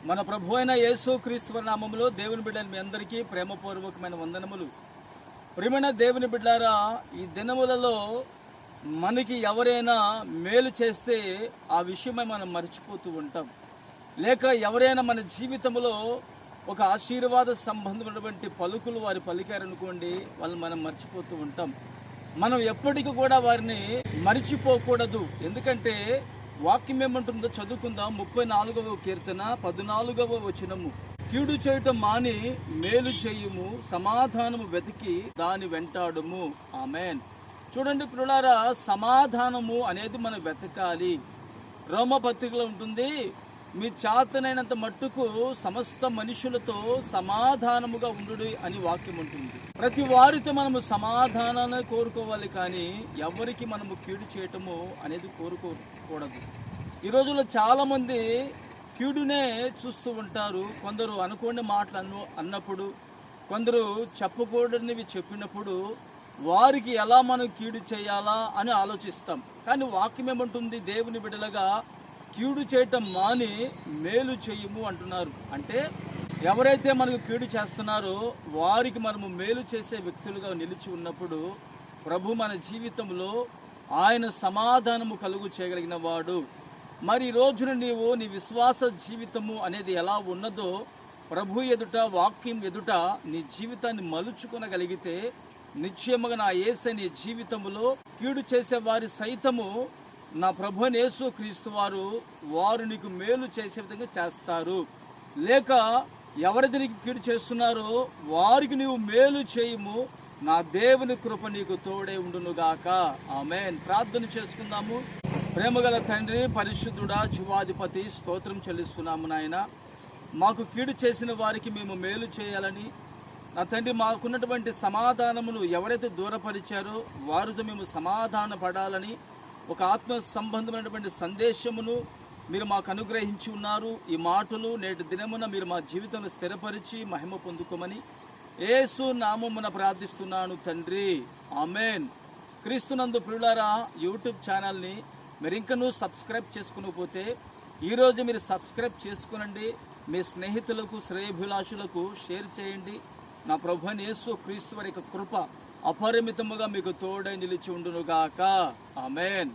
మన ప్రభు అయిన యేసు క్రీస్తు నామములో దేవుని బిడ్డలు మీ అందరికీ ప్రేమపూర్వకమైన వందనములు. ప్రియమైన దేవుని బిడ్డారా, ఈ దినములలో మనకి ఎవరైనా మేలు చేస్తే ఆ విషయమై మనం మర్చిపోతూ ఉంటాం. లేక ఎవరైనా మన జీవితంలో ఒక ఆశీర్వాద సంబంధమైనటువంటి పలుకులు వారు పలికారనుకోండి, వాళ్ళు మనం మర్చిపోతూ ఉంటాం. మనం ఎప్పటికీ కూడా వారిని మర్చిపోకూడదు. ఎందుకంటే వాక్యం ఏమంటుందో చదువుకుందాం. 34వ కీర్తన 14వ వచనము. కీడు చేయటం మాని మేలు చేయుము, సమాధానము వెతికి దాని వెంటాడుము. ఆమేన్. చూడండి ప్రియులారా, సమాధానము అనేది మనం వెతకాలి. రోమపత్రికలో ఉంటుంది, మీ చేతనైనంత మట్టుకు సమస్త మనుషులతో సమాధానముగా ఉండు అని వాక్యం ఉంటుంది. ప్రతి వారితో మనము సమాధానాన్ని కోరుకోవాలి, కానీ ఎవరికి మనము కీడు చేయటము అనేది కోరుకోకూడదు. ఈ రోజుల్లో చాలామంది కీడునే చూస్తూ ఉంటారు. కొందరు అనుకోని మాటలు అన్నప్పుడు, కొందరు చెప్పకూడనివి చెప్పినప్పుడు వారికి ఎలా మనం కీడు చేయాలా అని ఆలోచిస్తాం. కానీ వాక్యం ఏమంటుంది? దేవుని బిడ్డలుగా కీడు చేయటం మాని మేలు చేయము అంటున్నారు. అంటే ఎవరైతే మనకు కీడు చేస్తున్నారో వారికి మనము మేలు చేసే వ్యక్తులుగా నిలిచి ఉన్నప్పుడు ప్రభు మన జీవితంలో ఆయన సమాధానము కలుగు చేయగలిగిన వాడు. మరి ఈ రోజున నీవు నీ విశ్వాస జీవితము అనేది ఎలా ఉన్నదో ప్రభు ఎదుట, వాక్యం ఎదుట నీ జీవితాన్ని మలుచుకొనగలిగితే నిశ్చయముగా నా యేసే నీ జీవితంలో కీడు చేసే వారి సైతము నా ప్రభు యేసు క్రీస్తు వారు నీకు మేలు చేసే విధంగా చేస్తారు. లేక ఎవరైతే నీకు కీడు చేస్తున్నారో వారికి నీవు మేలు చేయము. నా దేవుని కృప నీకు తోడే ఉండునుగాక. ఆమేన్. ప్రార్థన చేసుకుందాము. ప్రేమగల తండ్రి, పరిశుద్ధుడా, జీవాధిపతి, స్తోత్రం చెల్లిస్తున్నాము నాయన. మాకు కీడు చేసిన వారికి మేము మేలు చేయాలని, నా తండ్రి, మాకున్నటువంటి సమాధానమును ఎవరైతే దూరపరిచారో వారితో మేము సమాధాన పడాలని ఒక ఆత్మ సంబంధమైనటువంటి సందేశమును మీరు మాకు అనుగ్రహించి ఉన్నారు. ఈ మాటలు నేటి దినమున మీరు మా జీవితంలో స్థిరపరిచి మహిమ పొందుకోమని యేసు నామమున ప్రార్థిస్తున్నాను తండ్రి. ఆమేన్. క్రీస్తునందు ప్రియులారా, యూట్యూబ్ ఛానల్ని మీరు ఇంకనూ సబ్స్క్రైబ్ చేసుకునకపోతే ఈరోజు మీరు సబ్స్క్రైబ్ చేసుకునండి. మీ స్నేహితులకు, శ్రేయభిలాషులకు షేర్ చేయండి. నా ప్రభువైన యేసు క్రీస్తు వారి యొక్క కృప అపరిమితముగా మీకు తోడై నిలిచి ఉండునుగాక. ఆమేన్.